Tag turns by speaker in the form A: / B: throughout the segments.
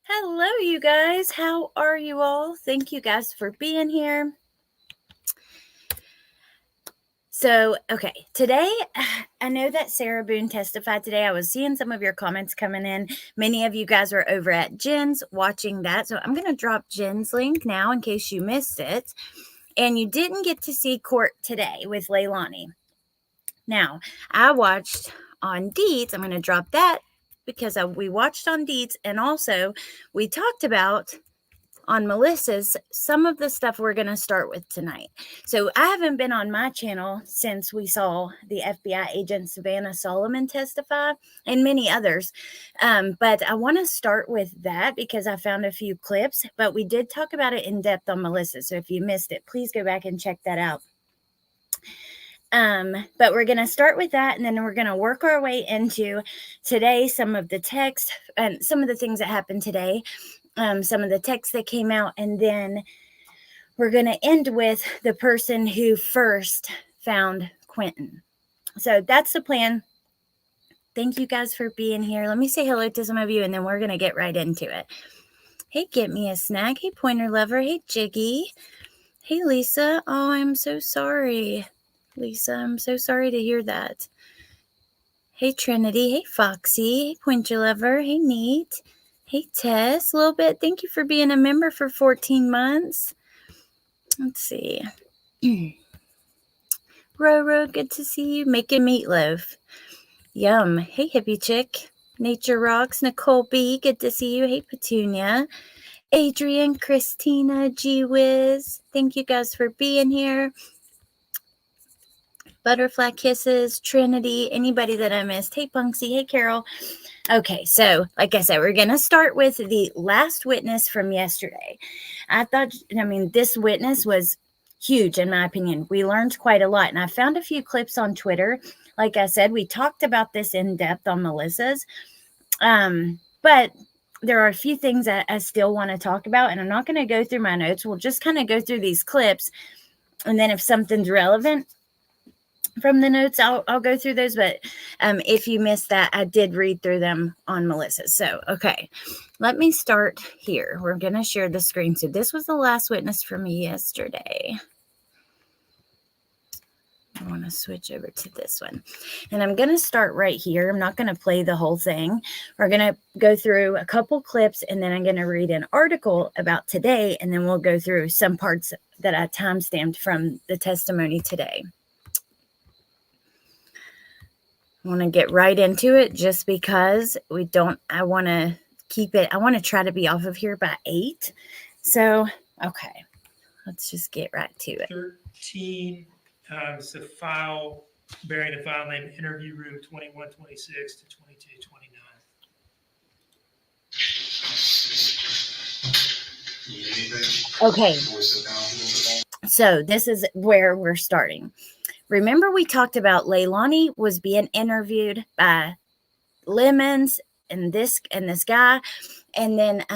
A: Hello, you guys. How are you all? Thank you guys for being here. So, okay, today, I know that Sarah Boone testified today. I was seeing some of your comments coming in. Many of you guys are over at Jen's watching that. So, I'm going to drop Jen's link now in case you missed it. And you didn't get to see court today with Leilani. Now, I watched on Deeds. I'm going to drop that because we watched on Deeds. And also, we talked about on Melissa's some of the stuff we're going to start with tonight. So I haven't been on my channel since we saw the FBI agent Savannah Solomon testify and many others. But I want to start with that because I found a few clips, but we did talk about it in depth on Melissa. So if you missed it, please go back and check that out. But we're going to start with that, and then we're going to work our way into today, some of the text and some of the things that happened today. Some of the text that came out, and then we're going to end with the person who first found Quentin. So that's the plan. Thank you guys for being here. Let me say hello to some of you, and then we're going to get right into it. Hey, Get Me a Snack. Hey, Pointer Lover. Hey, Jiggy. Hey, Lisa. Oh, I'm so sorry. Lisa, I'm so sorry to hear that. Hey, Trinity. Hey, Foxy. Hey, Pointer Lover. Hey, Neat. Hey, Tess, a little bit. Thank you for being a member for 14 months. Let's see. Roro, good to see you. Making meatloaf. Yum. Hey, Hippie Chick. Nature Rocks. Nicole B, good to see you. Hey, Petunia. Adrian, Christina, G Wiz. Thank you guys for being here. Butterfly Kisses, Trinity, anybody that I missed. Hey, Punksy. Hey, Carol. Okay, so like I said, we're going to start with the last witness from yesterday. This witness was huge in my opinion. We learned quite a lot, and I found a few clips on Twitter. Like I said, we talked about this in depth on Melissa's, but there are a few things that I still want to talk about, and I'm not going to go through my notes. We'll just kind of go through these clips, and then if something's relevant from the notes, I'll go through those, but if you missed that, I did read through them on Melissa. So, okay, let me start here. We're going to share the screen. So this was the last witness for me yesterday. I want to switch over to this one, and I'm going to start right here. I'm not going to play the whole thing. We're going to go through a couple clips, and then I'm going to read an article about today, and then we'll go through some parts that I timestamped from the testimony today. I want to get right into it just because I want to keep it. I want to try to be off of here by 8. So, okay, let's just get right to it.
B: 13 is a file bearing the file name interview room 2126 to 2229.
A: Okay. So this is where we're starting. Remember, we talked about Leilani was being interviewed by Lemons and this guy, and then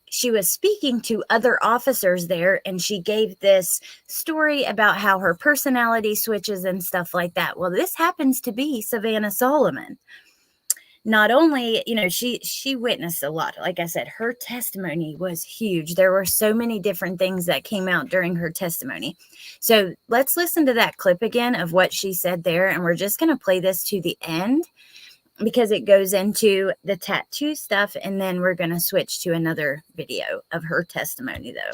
A: she was speaking to other officers there, and she gave this story about how her personality switches and stuff like that. Well, this happens to be Savannah Solomon. Not only, she witnessed a lot. Like I said, her testimony was huge. There were so many different things that came out during her testimony. So let's listen to that clip again of what she said there. And we're just going to play this to the end because it goes into the tattoo stuff. And then we're going to switch to another video of her testimony, though.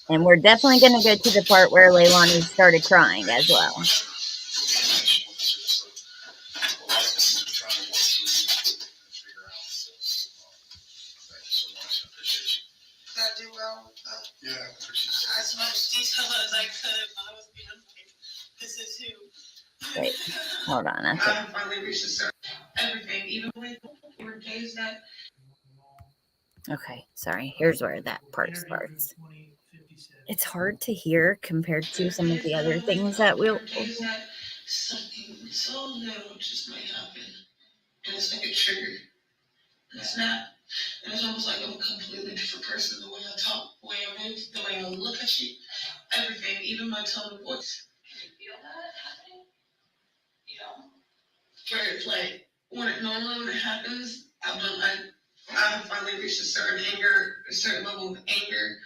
A: And we're definitely going to go to the part where Leilani started crying as well.
C: Yeah, as much detail as I could. I was being like, this is who.
A: Wait, hold on. I
C: finally reached everything, even when we were gazed at.
A: Okay, sorry. Here's where that part starts. It's hard to hear compared to some of the other things that we'll.
C: Something so little just might happen, and it's like a trigger. And it's not. And it's almost like I'm a completely different person. The way I talk, the way I move, the way I look at you, everything, even my tone of voice. Can you feel that happening? where it's like when it happens, I finally reached a certain level of anger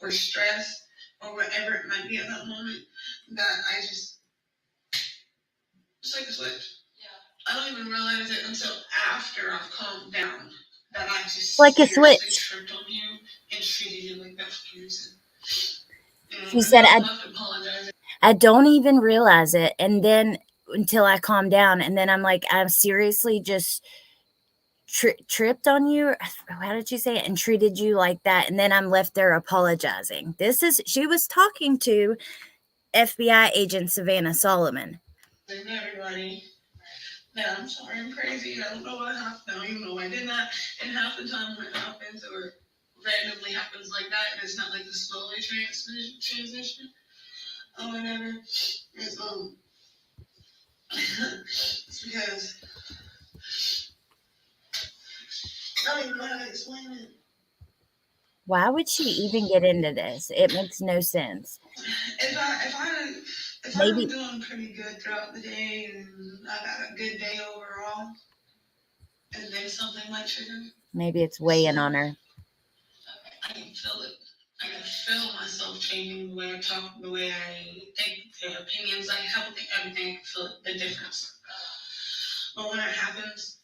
C: or stress or whatever it might be at that moment that I just it's like a switch. I don't even realize it until after I've calmed down that I just
A: Like a
C: seriously
A: switch.
C: tripped on you and treated you like that person.
A: She said,
C: I don't have to apologize.
A: I don't even realize it. And then until I calm down. And then I'm like, I'm seriously just tripped on you. How did she say it? And treated you like that. And then I'm left there apologizing. She was talking to FBI agent Savannah Solomon.
C: And everybody, yeah, I'm sorry, I'm crazy. I don't know what happened. I don't even know why I did that. And half the time when it happens or randomly happens like that, and it's not like the slowly transition or whatever. It's it's because I don't even know how to explain it.
A: Why would she even get into this? It makes no sense.
C: If
A: Maybe
C: I'm doing pretty good throughout the day and I got a good day overall, and then something might trigger me.
A: Maybe it's weighing on her.
C: I can feel it. I can feel myself changing the way I talk, the way I think, the opinions I have, everything. I can feel the difference. But when it happens,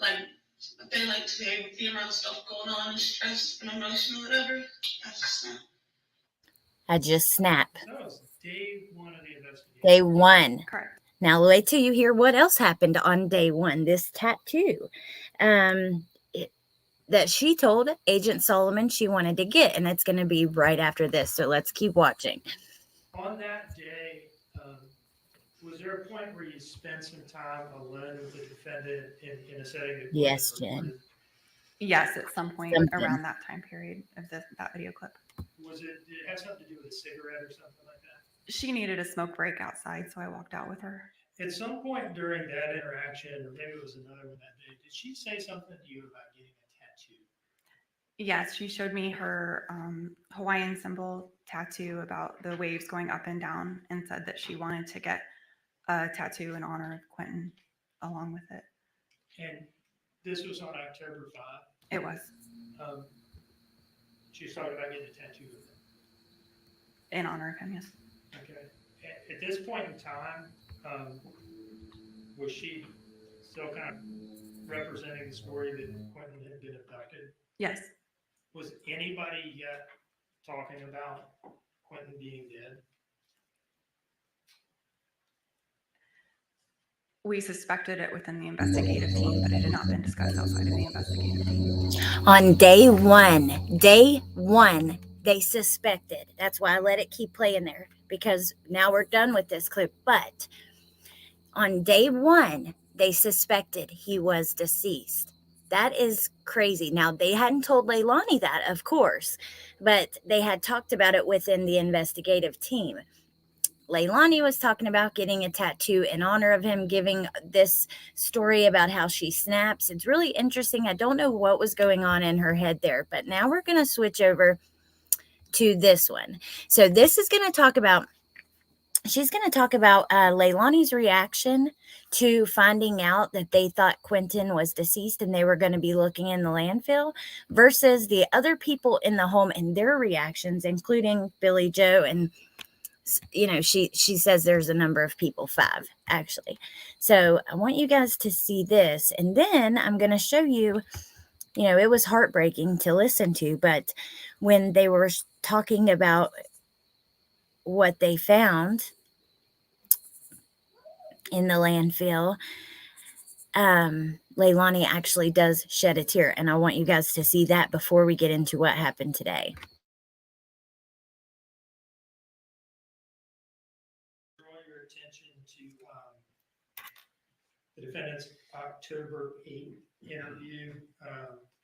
C: like a day like today, with the amount of stuff going on and stress and emotion or whatever,
A: I just snap.
B: That was day one of the investigation.
A: Day one.
D: Correct.
A: Now wait till you hear what else happened on day one. This tattoo that she told Agent Solomon she wanted to get, and it's going to be right after this. So let's keep watching.
B: On that day, was there a point where you spent some time alone with the defendant in a setting that
A: Yes,
B: wasn't
A: Jen.
B: recorded?
D: Yes, at some point
A: Something.
D: around that time period of that video clip.
B: Did it have something to do with a cigarette or something like that?
D: She needed a smoke break outside, so I walked out with her.
B: At some point during that interaction, or maybe it was another one that day, did she say something to you about getting a tattoo?
D: Yes, she showed me her Hawaiian symbol tattoo about the waves going up and down and said that she wanted to get a tattoo in honor of Quentin along with it.
B: And this was on October 5.
D: It was.
B: She was talking about getting a tattoo with him.
D: In honor of him, yes.
B: Okay. At this point in time, was she still kind of representing the story that Quentin had been abducted?
D: Yes.
B: Was anybody yet talking about Quentin being dead?
D: We suspected it within the investigative team, but it had not been discussed outside of the investigative team.
A: On day one, they suspected. That's why I let it keep playing there, because now we're done with this clip. But on day one, they suspected he was deceased. That is crazy. Now, they hadn't told Leilani that, of course, but they had talked about it within the investigative team. Leilani was talking about getting a tattoo in honor of him, giving this story about how she snaps. It's really interesting. I don't know what was going on in her head there, but now we're going to switch over to this one. So this is going to talk about, she's going to talk about Leilani's reaction to finding out that they thought Quentin was deceased and they were going to be looking in the landfill versus the other people in the home and their reactions, including Billy Joe. And she says there's a number of people, 5 actually. So I want you guys to see this, and then I'm going to show you, it was heartbreaking to listen to, but when they were talking about what they found in the landfill, Leilani actually does shed a tear, and I want you guys to see that before we get into what happened today.
B: Attention to the defendant's October 8th interview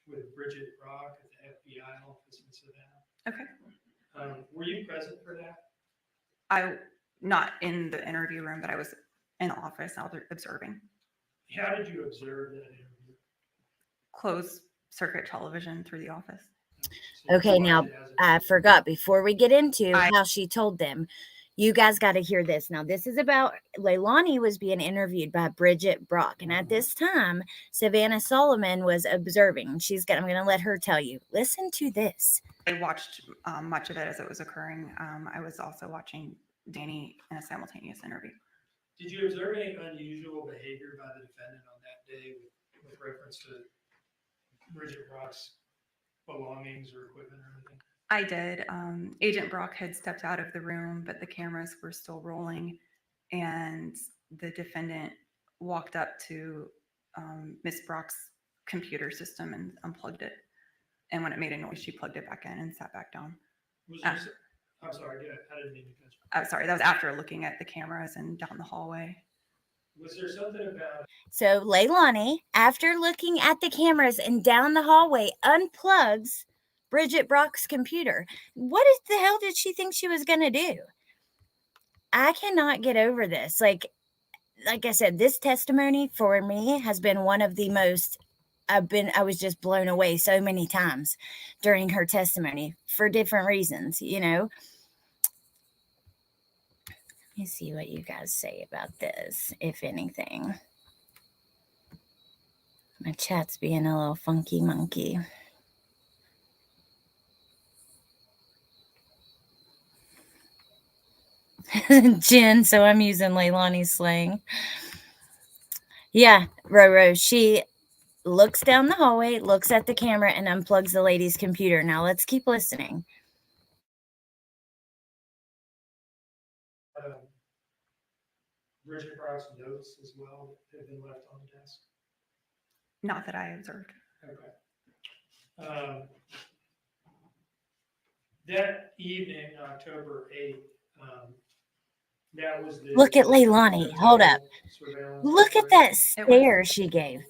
B: with Bridget Rock at the FBI office in Savannah.
D: Okay.
B: Were you present for that?
D: I not in the interview room, but I was in the office observing.
B: How did you observe that interview?
D: Closed circuit television through the office.
A: Okay, now I forgot before we get into how she told them. You guys got to hear this. Now, this is about Leilani was being interviewed by Bridget Brock. And at this time, Savannah Solomon was observing. I'm going to let her tell you. Listen to this.
D: I watched much of it as it was occurring. I was also watching Danny in a simultaneous interview.
B: Did you observe any unusual behavior by the defendant on that day with reference to Bridget Brock's belongings or equipment or anything?
D: I did. Agent Brock had stepped out of the room, but the cameras were still rolling, and the defendant walked up to Miss Brock's computer system and unplugged it. And when it made a noise, she plugged it back in and sat back down.
B: I'm sorry, I didn't mean to cut you.
D: Sorry, that was after looking at the cameras and down the hallway.
B: Was there something about...
A: So Leilani, after looking at the cameras and down the hallway, unplugs Bridget Brock's computer. What the hell did she think she was going to do? I cannot get over this. Like I said, this testimony for me has been one of the most, I was just blown away so many times during her testimony for different reasons, you know. Let me see what you guys say about this, if anything. My chat's being a little funky monkey. Jen, so I'm using Leilani's slang. Yeah, Roro, she looks down the hallway, looks at the camera, and unplugs the lady's computer. Now let's keep listening.
B: Bridget Brock's notes as well have been left on the desk?
D: Not that I observed.
B: Okay. That evening, October 8th, that was the...
A: Look at Leilani. Hold up. Look at that stare she gave.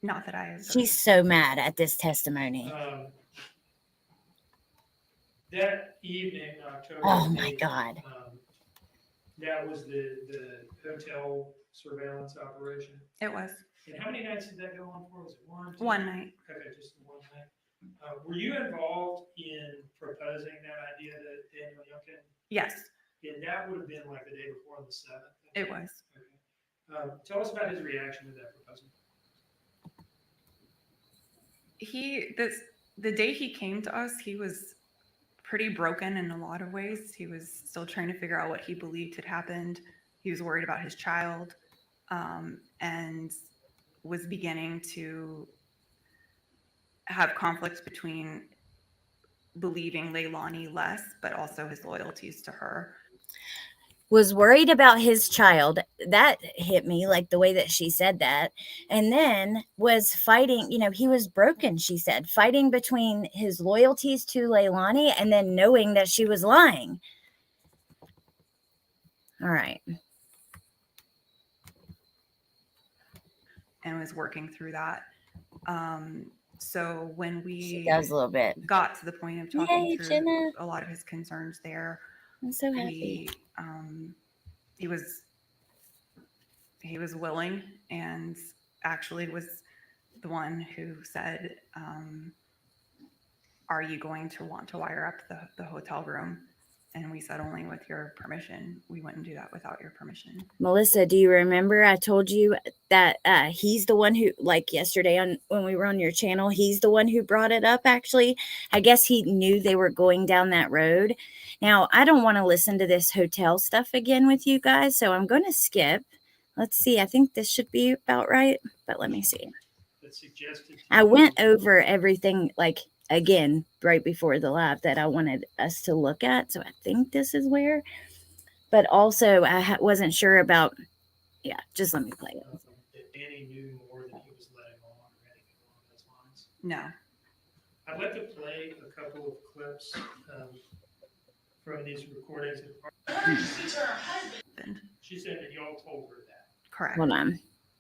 D: Not that I observed.
A: She's so mad at this testimony.
B: That evening, October 8th,
A: oh my God.
B: That was the hotel surveillance operation?
D: It was.
B: And how many nights did that go on for? Was it one? Two?
D: One night.
B: Okay, just the one night. Were you involved in proposing that idea to Daniel Youngkin?
D: Yes.
B: And that would have been like the day before on the 7th?
D: It was.
B: Okay. Tell us about his reaction to that proposal.
D: The day he came to us, he was pretty broken in a lot of ways. He was still trying to figure out what he believed had happened. He was worried about his child, and was beginning to have conflicts between believing Leilani less, but also his loyalties to her.
A: Was worried about his child. That hit me, like the way that she said that. And then was fighting, he was broken, she said, fighting between his loyalties to Leilani and then knowing that she was lying. All right.
D: And was working through that. So when
A: she does a little bit.
D: got to the point of talking through Jenna. A lot of his concerns there,
A: I'm so happy.
D: He was willing, and actually was the one who said, are you going to want to wire up the hotel room? And we said, only with your permission. We wouldn't do that without your permission.
A: Melissa, do you remember I told you that he's the one who, like yesterday when we were on your channel, he's the one who brought it up, actually. I guess he knew they were going down that road. Now, I don't want to listen to this hotel stuff again with you guys, so I'm going to skip. Let's see. I think this should be about right, but let me see. I went over everything, like, again, right before the live that I wanted us to look at. So I think this is where, but also I wasn't sure about, just let me play it.
B: Danny knew more than he was letting on or anything along those lines?
D: No.
B: I'd like to play a couple of clips from these recordings. She said that y'all told her that.
D: Correct.
A: Hold on.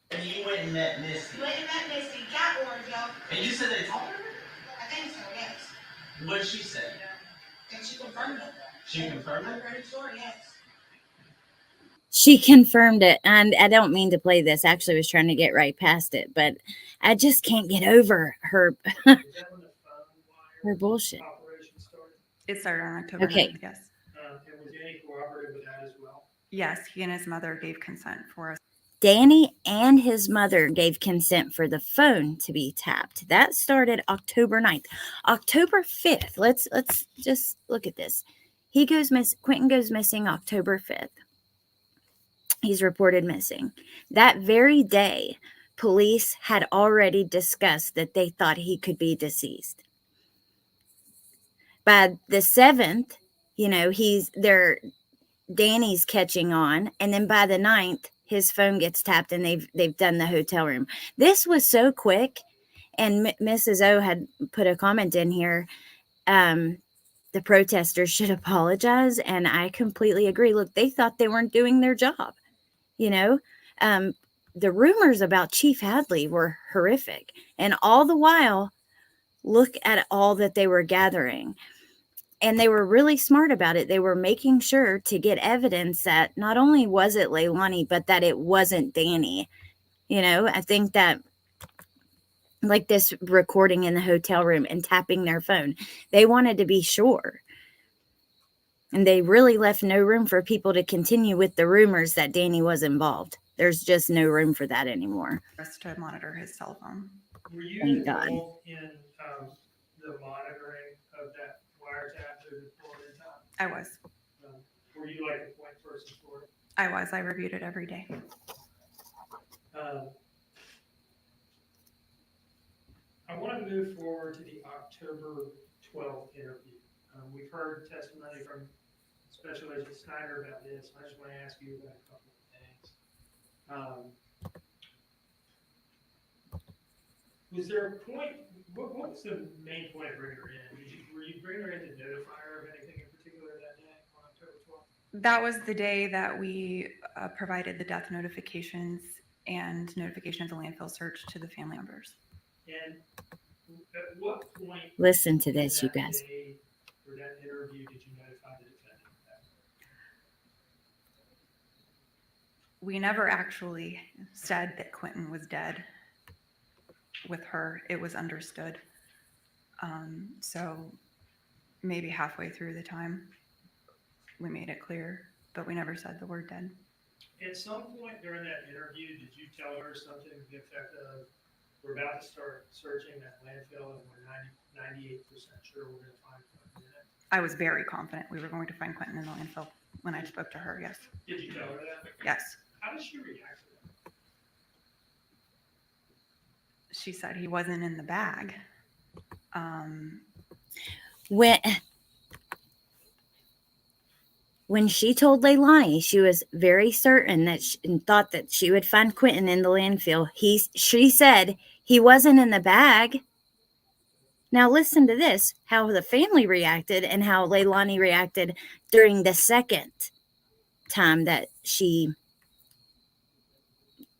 C: And you went and met Misty. Got one, y'all. And you said they told her? I think so, yes. What did she say? And she confirmed it. She confirmed it? I'm pretty sure, yes.
A: She confirmed it, and I don't mean to play this. Actually, I was trying to get right past it, but I just can't get over her her bullshit.
D: It started on October 9th, yes.
B: was Danny cooperative with that as well?
D: Yes, he and his mother gave consent for us.
A: Danny and his mother gave consent for the phone to be tapped. That started October 9th. October 5th. Let's just look at this. Quentin goes missing October 5th. He's reported missing. That very day, police had already discussed that they thought he could be deceased. By the 7th, Danny's catching on, and then by the 9th, his phone gets tapped and they've done the hotel room. This was so quick, and Mrs. O had put a comment in here. The protesters should apologize, and I completely agree. Look, they thought they weren't doing their job. The rumors about Chief Hadley were horrific, and all the while, look at all that they were gathering. And they were really smart about it. They were making sure to get evidence that not only was it Leilani, but that it wasn't Danny. I think that, like this recording in the hotel room and tapping their phone, they wanted to be sure. And they really left no room for people to continue with the rumors that Danny was involved. There's just no room for that anymore.
D: Just to monitor his cell phone.
B: Were you
A: Thank God.
B: involved in the monitoring of that wiretap through the Florida time?
D: I was.
B: Were you like a point person for it?
D: I was. I reviewed it every day.
B: I want to move forward to the October 12th interview. We've heard testimony from Special Agent Snyder about this. I just want to ask you about a couple of things. Was there a point, what was the main point of bringing her in? Were you bringing her in to notify her of anything in particular that day on October 12th?
D: That was the day that we provided the death notifications and notification of the landfill search to the family members.
B: And at what point?
A: Listen to this, you guys.
B: For that interview, did you notify the defendant of that?
D: We never actually said that Quentin was dead with her. It was understood. So maybe halfway through the time, we made it clear, but we never said the word dead.
B: At some point during that interview, did you tell her something to the effect of, we're about to start searching that landfill and we're 98% sure we're going to find Quentin in it?
D: I was very confident we were going to find Quentin in the landfill when I spoke to her, yes.
B: Did you tell her that?
D: Yes.
B: How did she react to that?
D: She said he wasn't in the bag.
A: When she told Leilani, she was very certain that and thought that she would find Quentin in the landfill. She said he wasn't in the bag. Now listen to this, how the family reacted and how Leilani reacted during the second time that she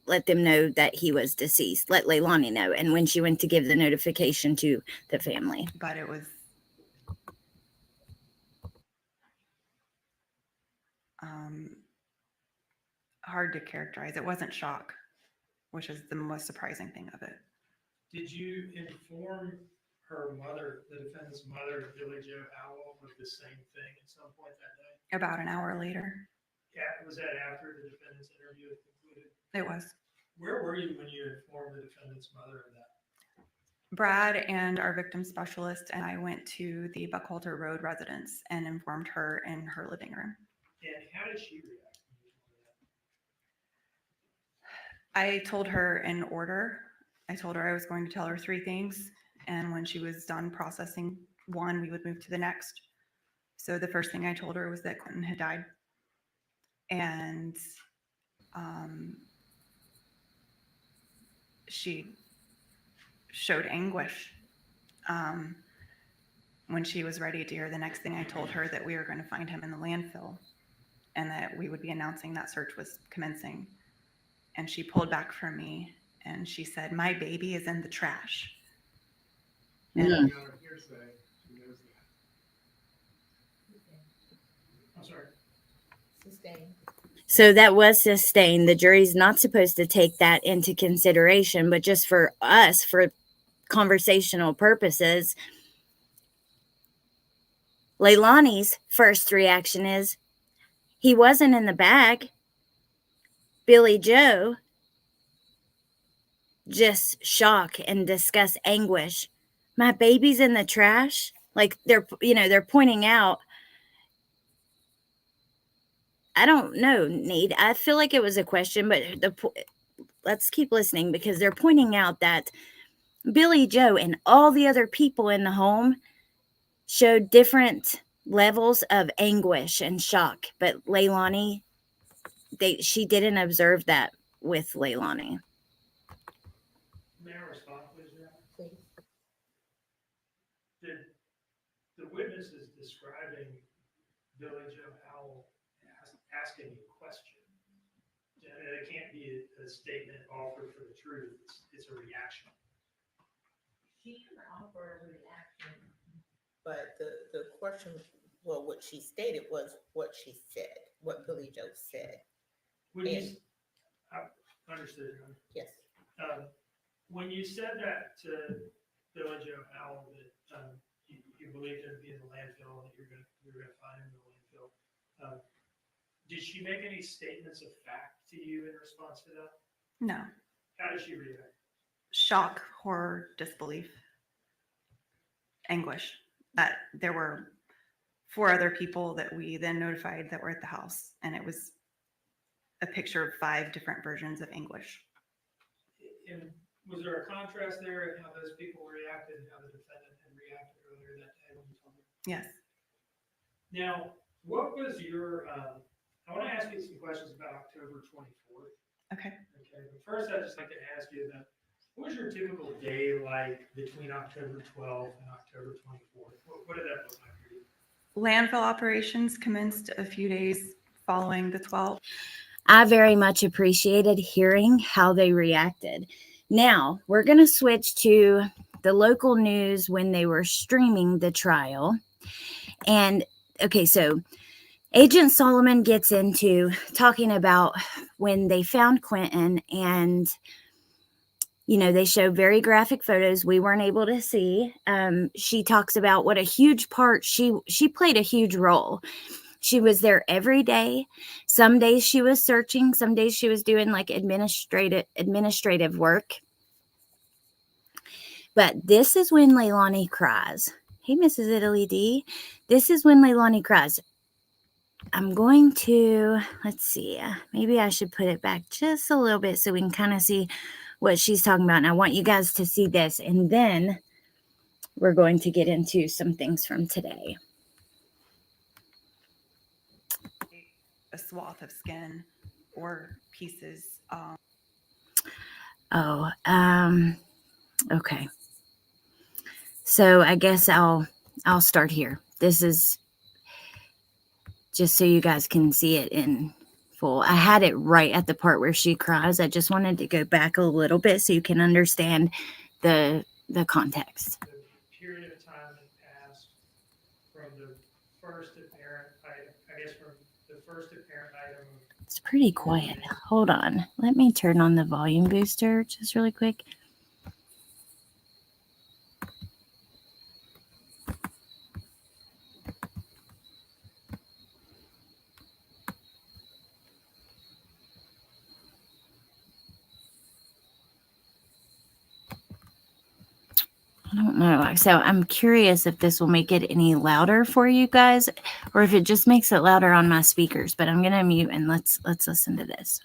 A: let them know that he was deceased, let Leilani know, and when she went to give the notification to the family.
D: But it was hard to characterize. It wasn't shock, which is the most surprising thing of it.
B: Did you inform her mother, the defendant's mother, Billy Joe Howell, of the same thing at some point that day?
D: About an hour later.
B: Yeah, was that after the defendant's interview had concluded?
D: It was.
B: Where were you when you informed the defendant's mother of that?
D: Brad and our victim specialist and I went to the Buckhalter Road residence and informed her in her living room.
B: And how did she react?
D: I told her in order. I told her I was going to tell her 3 things. And when she was done processing one, we would move to the next. So the first thing I told her was that Quentin had died. And she showed anguish when she was ready to hear the next thing. I told her that we were going to find him in the landfill and that we would be announcing that search was commencing. And she pulled back from me and she said, "My baby is in the trash." And
B: I'm sorry.
E: Sustained.
A: So that was sustained. The jury's not supposed to take that into consideration, but just for us, for conversational purposes, Leilani's first reaction is, He wasn't in the bag. Billy Joe, just shock and disgust, anguish. My baby's in the trash. Like they're pointing out. I don't know, Nate. I feel like it was a question, but let's keep listening because they're pointing out that Billy Joe and all the other people in the home showed different levels of anguish and shock. But Leilani, she didn't observe that with Leilani.
B: May I respond, please, Jeff?
E: Please.
B: Did the witnesses describing Billy Joe Howell asking a question? It can't be a statement offered for the truth. It's a reaction.
E: She can offer a reaction, but the question, well, what she stated was what she said, what Billy Joe said.
B: When you, I understood.
E: Yes.
B: When you said that to Billy Joe Howell that you believed him to be in the landfill and that you're gonna find him in the landfill, did she make any statements of fact to you in response to that?
D: No.
B: How did she react?
D: Shock, horror, disbelief, anguish that there were 4 other people that we then notified that were at the house. And it was a picture of 5 different versions of anguish.
B: And was there a contrast there in how those people reacted and how the defendant had reacted earlier that day when you told me?
D: Yes.
B: Now, what was your, I want to ask you some questions about October 24th.
D: Okay.
B: Okay, but first I'd just like to ask you about, what was your typical day like between October 12th and October 24th? What did that look like for you?
D: Landfill operations commenced a few days following the 12th.
A: I very much appreciated hearing how they reacted. Now, we're going to switch to the local news when they were streaming the trial. And, okay, so Agent Solomon gets into talking about when they found Quentin, and, they show very graphic photos we weren't able to see. She talks about what a huge part, she played a huge role. She was there every day. Some days she was searching. Some days she was doing like administrative work. But this is when Leilani cries. Hey, Mrs. Italy D. This is when Leilani cries. I'm going to, let's see, maybe I should put it back just a little bit so we can kind of see what she's talking about. And I want you guys to see this. And then we're going to get into some things from today.
D: A swath of skin or pieces.
A: Okay. So I guess I'll start here. This is just so you guys can see it in full. I had it right at the part where she cries. I just wanted to go back a little bit so you can understand the context.
B: The period of time that passed from the first apparent item, I guess from the first apparent item.
A: It's pretty quiet. Hold on. Let me turn on the volume booster just really quick. I don't know. So I'm curious if this will make it any louder for you guys or if it just makes it louder on my speakers, but I'm going to mute and let's listen to this.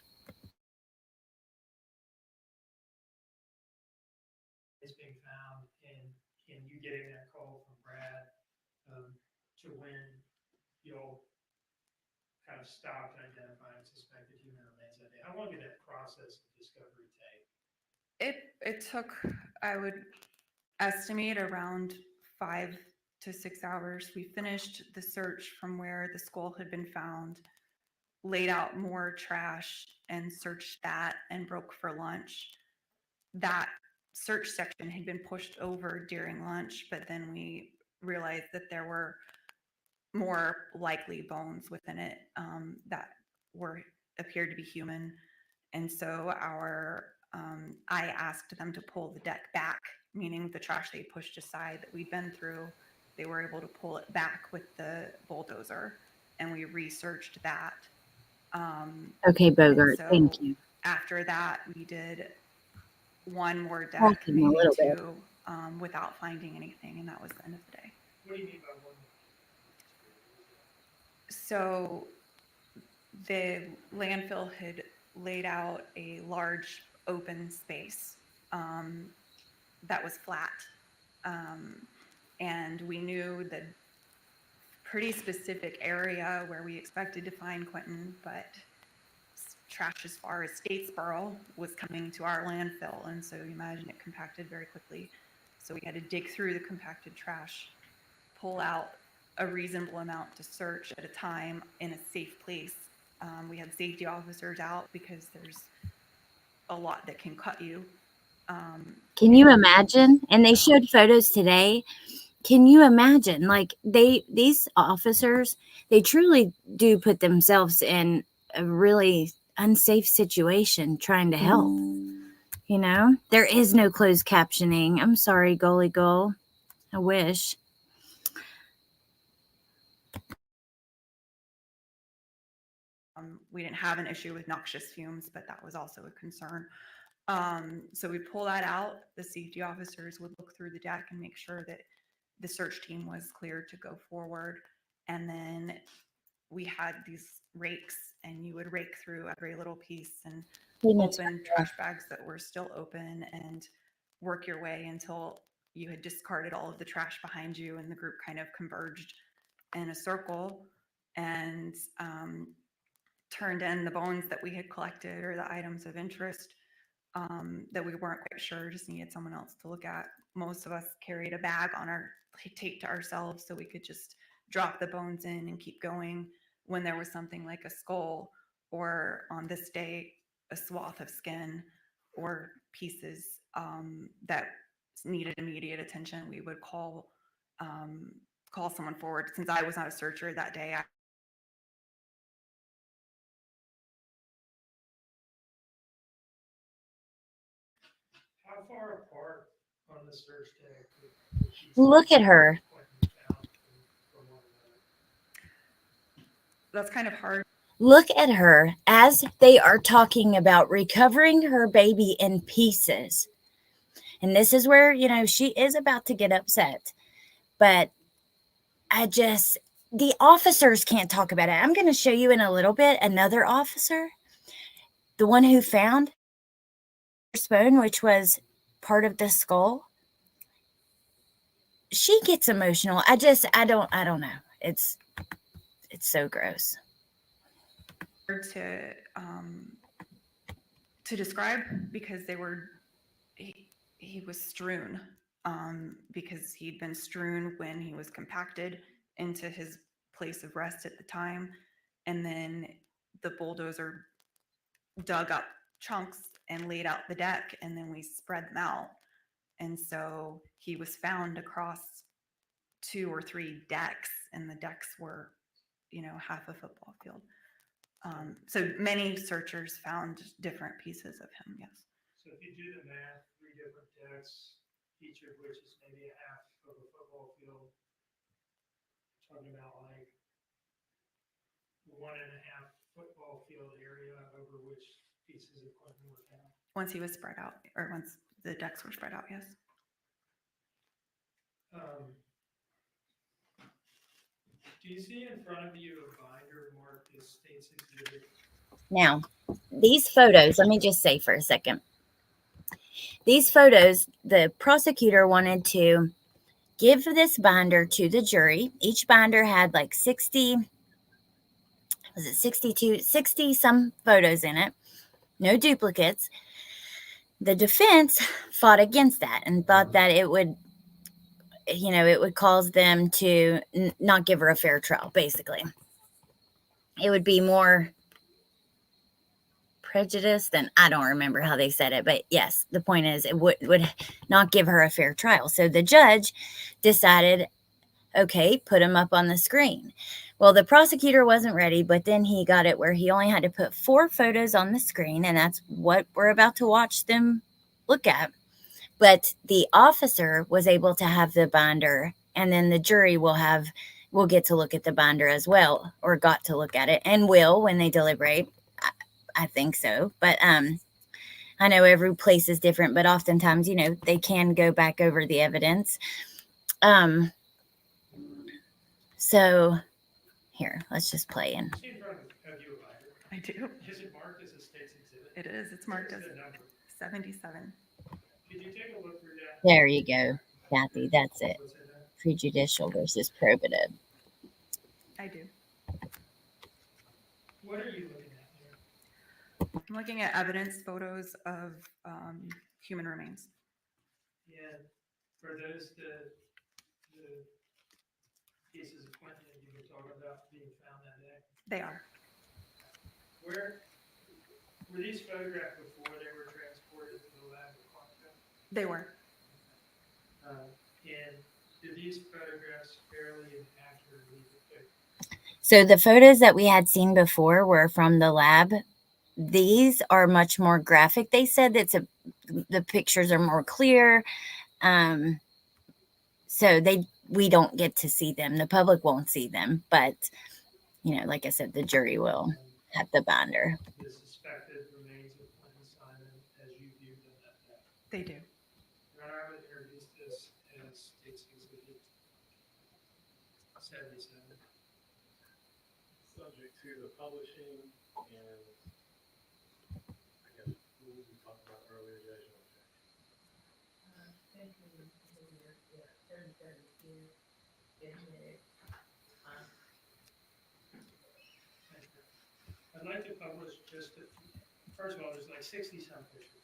B: It's being found and you getting that call from Brad to when you'll kind of stopped identifying suspected human remains that day. How long did that process of discovery take?
D: It took, I would estimate, around 5 to 6 hours. We finished the search from where the skull had been found, laid out more trash and searched that and broke for lunch. That search section had been pushed over during lunch, but then we realized that there were more likely bones within it that appeared to be human. And so I asked them to pull the deck back, meaning the trash they pushed aside that we'd been through, they were able to pull it back with the bulldozer. and we researched that.
A: Okay,
D: And
A: Bogart,
D: so
A: thank you.
D: after that, we did one more deck,
A: Talking a
D: maybe
A: little bit.
D: two, without finding anything, and that was the end of the day.
B: What do you mean by one?
D: So the landfill had laid out a large open space that was flat. And we knew the pretty specific area where we expected to find Quentin, but trash as far as Statesboro was coming to our landfill. And so you imagine it compacted very quickly. So we had to dig through the compacted trash, pull out a reasonable amount to search at a time in a safe place. We had safety officers out because there's a lot that can cut you.
A: Can you imagine? And they showed photos today. Can you imagine? Like these officers, they truly do put themselves in a really unsafe situation trying to help. You know, there is no closed captioning. I'm sorry, goalie goal. I wish.
D: We didn't have an issue with noxious fumes, but that was also a concern. So we pull that out. The safety officers would look through the deck and make sure that the search team was cleared to go forward. And then we had these rakes, and you would rake through every little piece and open trash bags that were still open and work your way until you had discarded all of the trash behind you, and the group kind of converged in a circle and turned in the bones that we had collected or the items of interest that we weren't quite sure, just needed someone else to look at. Most of us carried a bag on our taped to ourselves so we could just drop the bones in and keep going when there was something like a skull, or on this day, a swath of skin or pieces that needed immediate attention. We would call someone forward. Since I was not a searcher that day,
B: How far apart on the search day could you
A: Look
B: say
A: at her.
B: Quentin found from one another?
D: that's kind of hard.
A: Look at her as they are talking about recovering her baby in pieces. And this is where, you know, she is about to get upset. But the officers can't talk about it. I'm going to show you in a little bit another officer, the one who found bone, which was part of the skull. She gets emotional. I don't know. It's so gross.
D: To describe, because he was strewn, because he'd been strewn when he was compacted into his place of rest at the time, and then the bulldozer dug up chunks and laid out the deck, and then we spread them out. And so he was found across 2 or 3 decks, and the decks were, half a football field. So many searchers found different pieces of him, yes.
B: So if you do the math, 3 different decks, each of which is maybe a half of a football field, talking about like 1.5 football field area over which pieces of Quentin were found.
D: Once he was spread out, or once the decks were spread out, yes.
B: Do you see in front of you a binder marked as State's Exhibit?
A: Now, these photos, let me just say for a second. These photos, the prosecutor wanted to give this binder to the jury. Each binder had like 60 some photos in it, no duplicates. The defense fought against that and thought that it would cause them to not give her a fair trial, basically. It would be more prejudice than, I don't remember how they said it, but yes, the point is it would not give her a fair trial. So the judge decided, okay, put him up on the screen. Well, the prosecutor wasn't ready, but then he got it where he only had to put 4 photos on the screen, and that's what we're about to watch them look at. But the officer was able to have the binder, and then the jury will have will get to look at the binder as well, or got to look at it, and will when they deliberate. I think so. But I know every place is different, but oftentimes, they can go back over the evidence. So here, let's just play in.
B: You see in front of you a binder.
D: I do.
B: Is it marked as a state's exhibit?
D: It is. It's
B: What
D: marked
B: is
D: as
B: the number?
D: 77.
B: Could you take a look through that?
A: There you go, Kathy. That's it.
B: What's in there?
A: Prejudicial versus probative.
D: I do.
B: What are you looking at here?
D: I'm looking at evidence photos of human remains.
B: And are those the pieces of Quentin that you've been talking about being found that day?
D: They are.
B: Where were these photographed before they were transported to the lab at Quantico?
D: They were.
B: And do these photographs fairly and accurately depict?
A: So the photos that we had seen before were from the lab. These are much more graphic. They said that the pictures are more clear. So we don't get to see them. The public won't see them, but like I said, the jury will have the binder.
B: The suspected remains of Quentin Simon as you viewed them that day.
D: They do.
B: Your Honor, I would introduce this as State's Exhibit 77.
F: Subject to the publishing and I guess rules we talked about earlier, Judge.
B: I'd like to publish just first of all, there's like 60 some pictures.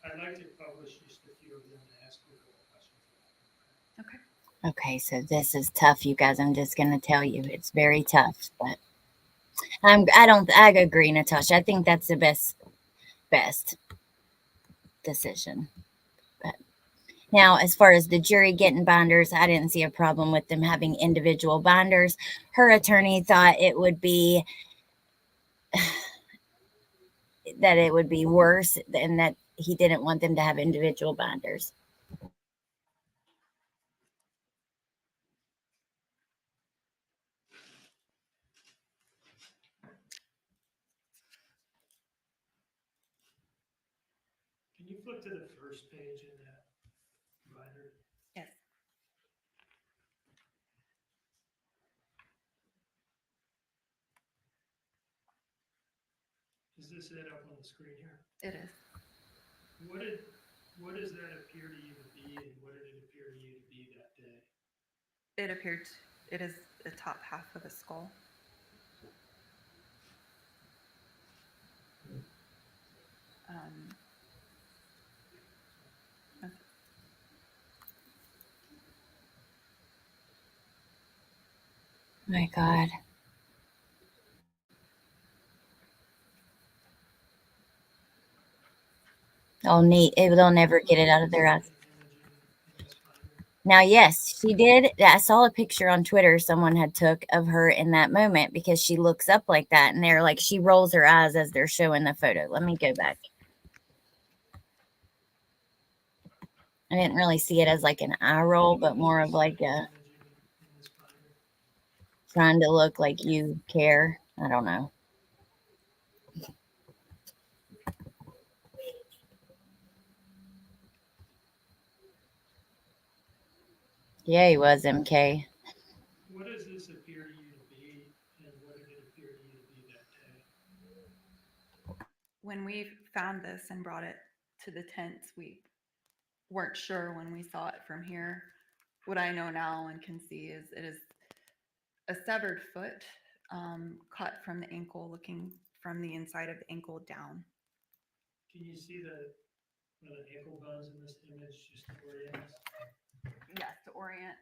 B: I'd like to publish just a few of them and ask you a couple questions.
D: Okay.
A: Okay, so this is tough, you guys. I'm just going to tell you, it's very tough. But I agree, Natasha. I think that's the best decision. But now, as far as the jury getting binders, I didn't see a problem with them having individual binders. Her attorney thought it would be that it would be worse, and that he didn't want them to have individual binders.
B: Can you flip to the first page in that binder?
D: Yes.
B: Is this it up on the screen here?
D: It is.
B: What does that appear to you to be, and what did it appear to you to be that day?
D: It is the top half of a skull.
A: My God. Oh, neat. They'll never get it out of their eyes. Now, yes, she did. I saw a picture on Twitter someone had took of her in that moment, because she looks up like that, and they're like, she rolls her eyes as they're showing the photo. Let me go back. I didn't really see it as like an eye roll, but more of like trying to look like you care. I don't know. Yeah, he was, MK.
B: What does this appear to you to be, and what did it appear to you to be that day?
D: When we found this and brought it to the tents, we weren't sure when we saw it from here. What I know now and can see is it is a severed foot, cut from the ankle, looking from the inside of the ankle down.
B: Can you see the ankle bones in this image, just to orient us?
D: Yes, to orient,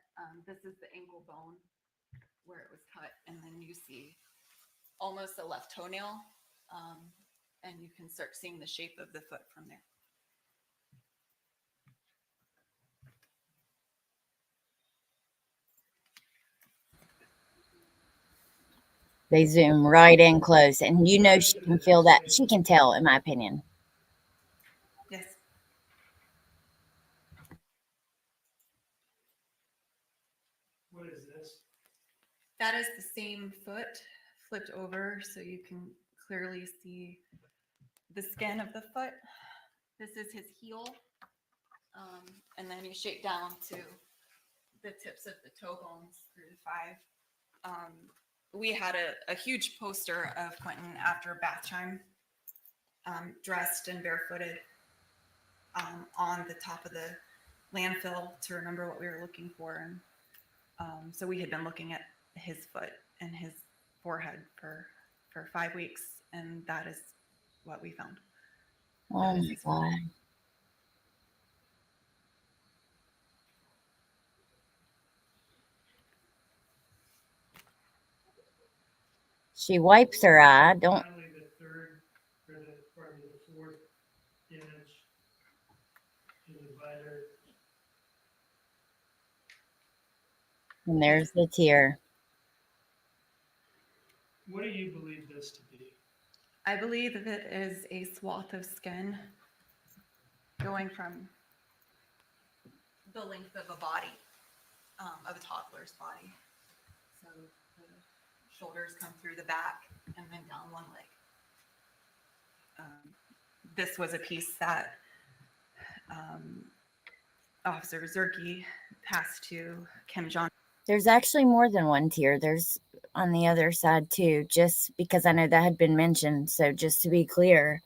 D: this is the ankle bone where it was cut, and then you see almost a left toenail, and you can start seeing the shape of the foot from there.
A: They zoom right in close, and she can feel that. She can tell, in my opinion.
D: Yes.
B: What is
D: That is the same foot flipped over, so you can clearly see the skin of the foot. This is his heel. And then you shake down to the tips of the toe bones through the 5. We had a huge poster of Quentin after bath time, dressed and barefooted, on the top of the landfill to remember what we were looking for. And so we had been looking at his foot and his forehead for 5 weeks, and that is what we found.
A: Oh my God. She wipes her eye. Don't.
B: Finally, the third, or the fourth image is a biter.
A: And there's the tear.
B: What do you believe this to be?
D: I believe that it is a swath of skin going from the length of a body, of a toddler's body. So the shoulders come through the back and then down one leg. This was a piece that Officer Zerki passed to Kim Johnson.
A: There's actually more than one tear. There's on the other side too, just because I know that had been mentioned. So just to be clear.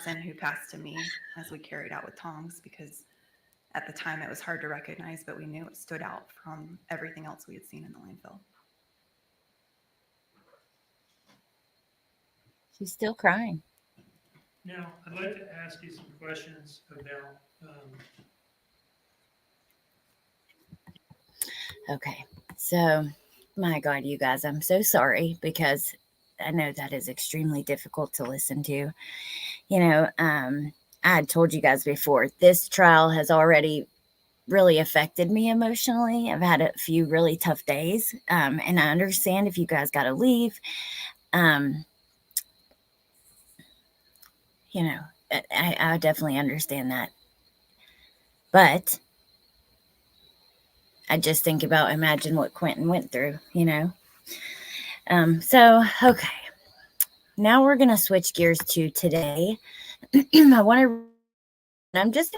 D: Who passed to me as we carried out with tongs, because at the time it was hard to recognize, but we knew it stood out from everything else we had seen in the landfill.
A: She's still crying.
B: Now, I'd like to ask you some questions about
A: Okay, so my God, you guys, I'm so sorry because I know that is extremely difficult to listen to. You know, I had told you guys before, this trial has already really affected me emotionally. I've had a few really tough days, and I understand if you guys got to leave. You know, I definitely understand that. But I just think about, imagine what Quentin went through, you know. So, okay. Now we're going to switch gears to today. I want to, I'm just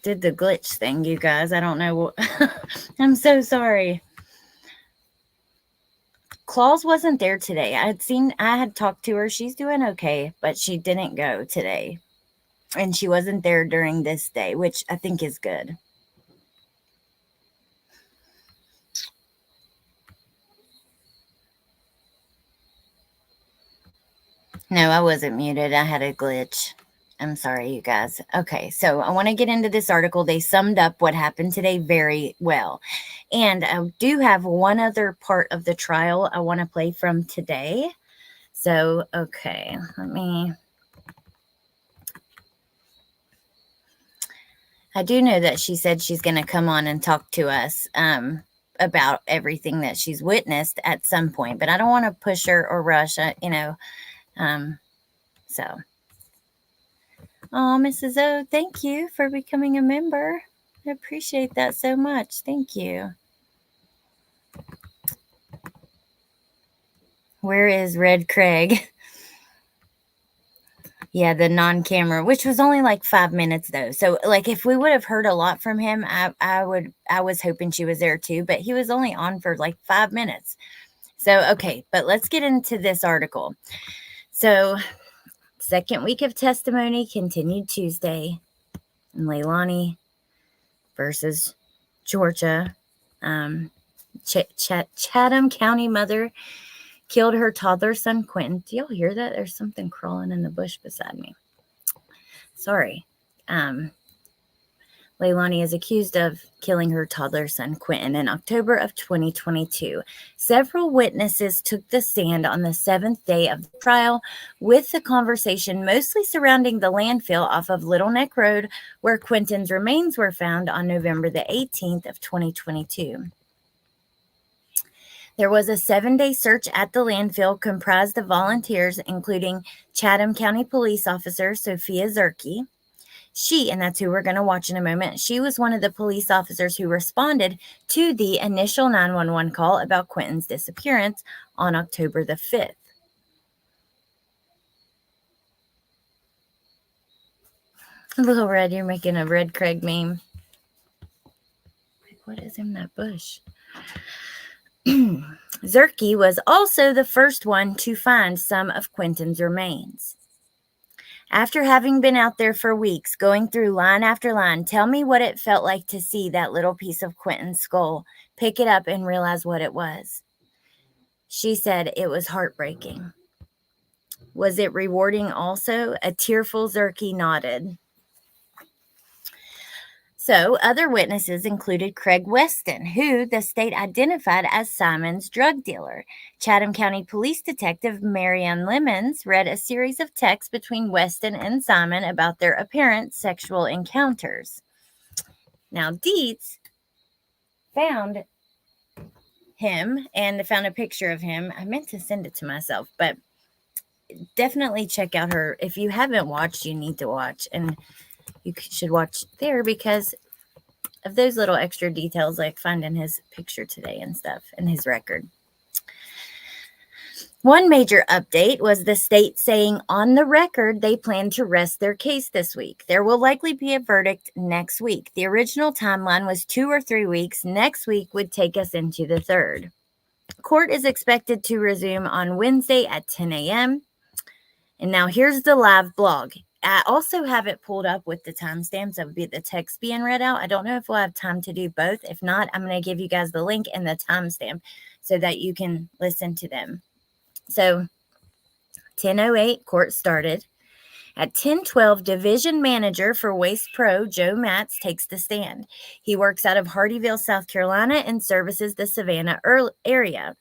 A: did the glitch thing, you guys. I don't know what, I'm so sorry. Claus wasn't there today. I had talked to her. She's doing okay, but she didn't go today. And she wasn't there during this day, which I think is good. No, I wasn't muted. I had a glitch. I'm sorry, you guys. Okay, so I want to get into this article. They summed up what happened today very well. And I do have one other part of the trial I want to play from today. So, okay, I do know that she said she's going to come on and talk to us about everything that she's witnessed at some point, but I don't want to push her or rush, you know. So, oh, Mrs. O, thank you for becoming a member. I appreciate that so much. Thank you. Where is Red Craig? Yeah, the non-camera, which was only like 5 minutes though. So like if we would have heard a lot from him, I was hoping she was there too, but he was only on for like 5 minutes. So, okay, but let's get into this article. So, second week of testimony continued Tuesday in Leilani versus Georgia. Chatham County mother killed her toddler son, Quentin. Do y'all hear that? There's something crawling in the bush beside me. Sorry. Leilani is accused of killing her toddler son, Quentin, in October of 2022. Several witnesses took the stand on the 7th day of the trial, with the conversation mostly surrounding the landfill off of Little Neck Road, where Quentin's remains were found on November the 18th of 2022. There was a 7-day search at the landfill comprised of volunteers, including Chatham County Police Officer Sophia Zerki. And that's who we're going to watch in a moment, she was one of the police officers who responded to the initial 911 call about Quentin's disappearance on October the 5th. Little Red, you're making a Red Craig meme. What is in that bush? Zerki was also the first one to find some of Quentin's remains. After having been out there for weeks, going through line after line, tell me what it felt like to see that little piece of Quentin's skull, pick it up and realize what it was. She said it was heartbreaking. Was it rewarding also? A tearful Zerki nodded. So, other witnesses included Craig Weston, who the state identified as Simon's drug dealer. Chatham County Police Detective Marianne Lemons read a series of texts between Weston and Simon about their apparent sexual encounters. Now, Dietz found him and found a picture of him. I meant to send it to myself, but definitely check out her. If you haven't watched, you need to watch, and you should watch there because of those little extra details, like finding his picture today and stuff, and his record. One major update was the state saying on the record they plan to rest their case this week. There will likely be a verdict next week. The original timeline was 2 or 3 weeks. Next week would take us into the 3rd. Court is expected to resume on Wednesday at 10 a.m. And now here's the live blog. I also have it pulled up with the timestamps of the text being read out. I don't know if we'll have time to do both. If not, I'm going to give you guys the link and the timestamp so that you can listen to them. So 10:08, court started. At 10:12, Division Manager for Waste Pro, Joe Matz, takes the stand. He works out of Hardyville, South Carolina, and services the Savannah area.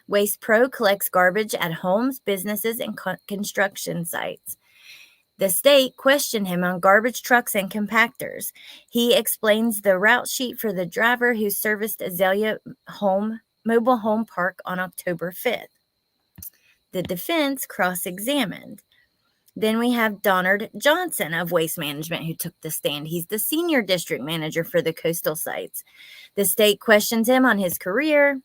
A: Waste Pro collects garbage at homes, businesses, and construction sites. The state questioned him on garbage trucks and compactors. He explains the route sheet for the driver who serviced Azalea Mobile Home Park on October 5th. The defense cross-examined. Then we have Donald Johnson of Waste Management who took the stand. He's the senior district manager for the coastal sites. The state questions him on his career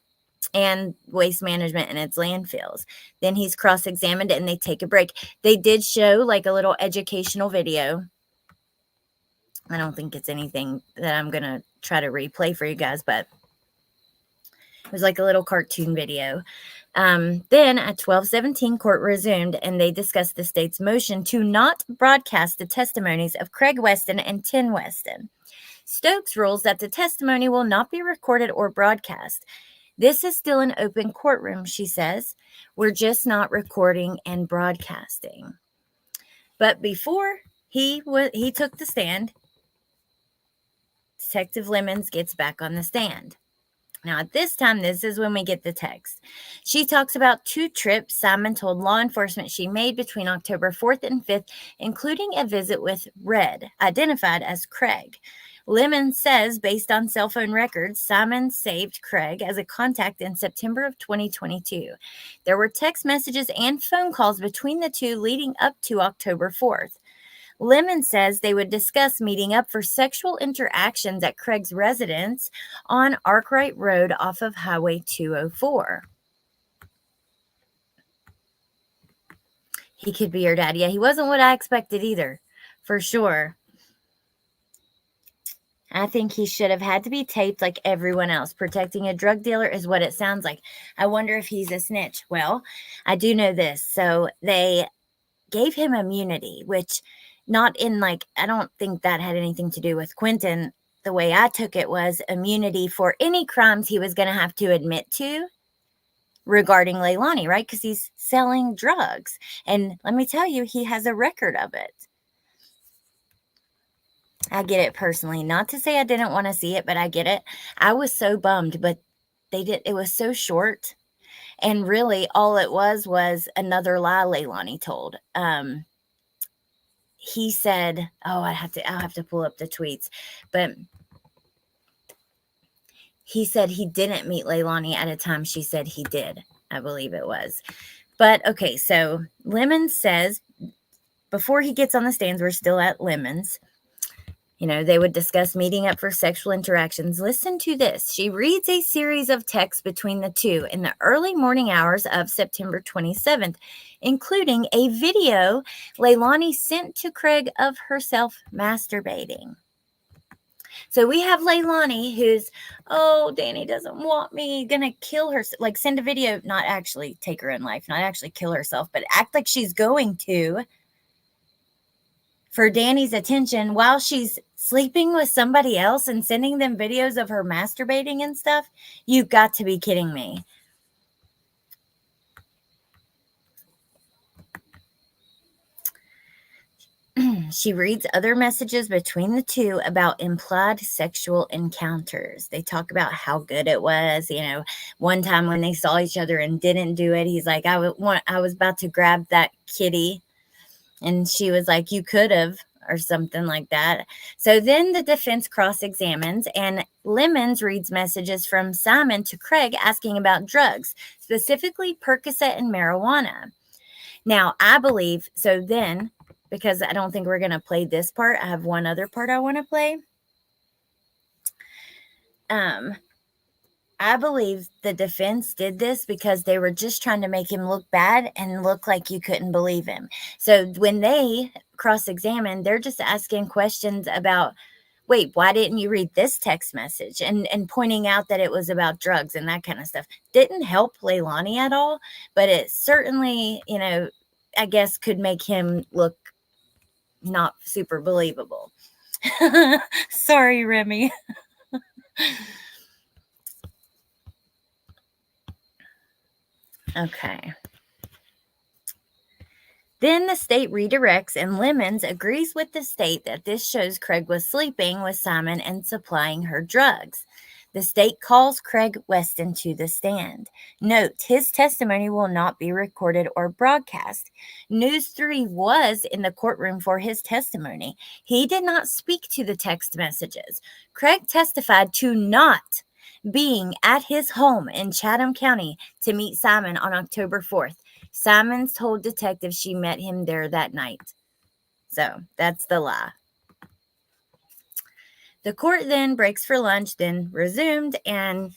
A: and waste management and its landfills. Then he's cross-examined and they take a break. They did show like a little educational video. I don't think it's anything that I'm going to try to replay for you guys, but it was like a little cartoon video. Then at 12:17, court resumed and they discussed the state's motion to not broadcast the testimonies of Craig Weston and Tim Weston. Stokes rules that the testimony will not be recorded or broadcast. This is still an open courtroom, she says. We're just not recording and broadcasting. But before he took the stand, Detective Lemons gets back on the stand. Now, at this time, this is when we get the text. She talks about 2 trips Simon told law enforcement she made between October 4th and 5th, including a visit with Red, identified as Craig. Lemon says, based on cell phone records, Simon saved Craig as a contact in September of 2022. There were text messages and phone calls between the two leading up to October 4th. Lemon says they would discuss meeting up for sexual interactions at Craig's residence on Arkwright Road off of Highway 204. He could be your dad. Yeah, he wasn't what I expected either, for sure. I think he should have had to be taped like everyone else. Protecting a drug dealer is what it sounds like. I wonder if he's a snitch. Well, I do know this. So they gave him immunity, which not in like, I don't think that had anything to do with Quentin. The way I took it was immunity for any crimes he was going to have to admit to regarding Leilani, right? Because he's selling drugs. And let me tell you, he has a record of it. I get it personally. Not to say I didn't want to see it, but I get it. I was so bummed, but it was so short. And really all it was another lie Leilani told. He said, oh, I'll have to pull up the tweets, but he said he didn't meet Leilani at a time she said he did. I believe it was. But okay, so Lemons says before he gets on the stands, we're still at Lemons. You know, they would discuss meeting up for sexual interactions. Listen to this. She reads a series of texts between the two in the early morning hours of September 27th, including a video Leilani sent to Craig of herself masturbating. So we have Leilani who's, oh, Danny doesn't want me, gonna kill her, like send a video, not actually take her in life, not actually kill herself, but act like she's going to for Danny's attention while she's sleeping with somebody else and sending them videos of her masturbating and stuff. You've got to be kidding me. She reads other messages between the two about implied sexual encounters. They talk about how good it was. You know, one time when they saw each other and didn't do it, he's like, I was about to grab that kitty. And she was like, you could have, or something like that. So then the defense cross-examines, and Lemons reads messages from Simon to Craig asking about drugs, specifically Percocet and marijuana. Now, I believe, so then, because I don't think we're going to play this part, I have one other part I want to play. I believe the defense did this because they were just trying to make him look bad and look like you couldn't believe him. So when they cross-examine, they're just asking questions about, wait, why didn't you read this text message? And pointing out that it was about drugs and that kind of stuff. Didn't help Leilani at all, but it certainly, you know, I guess could make him look not super believable. Sorry, Remy. Okay. Then the state redirects, and Lemons agrees with the state that this shows Craig was sleeping with Simon and supplying her drugs. The state calls Craig Weston to the stand. Note, his testimony will not be recorded or broadcast. News 3 was in the courtroom for his testimony. He did not speak to the text messages. Craig testified to not being at his home in Chatham County to meet Simon on October 4th. Simons told detectives she met him there that night. So that's the lie. The court then breaks for lunch, then resumed, and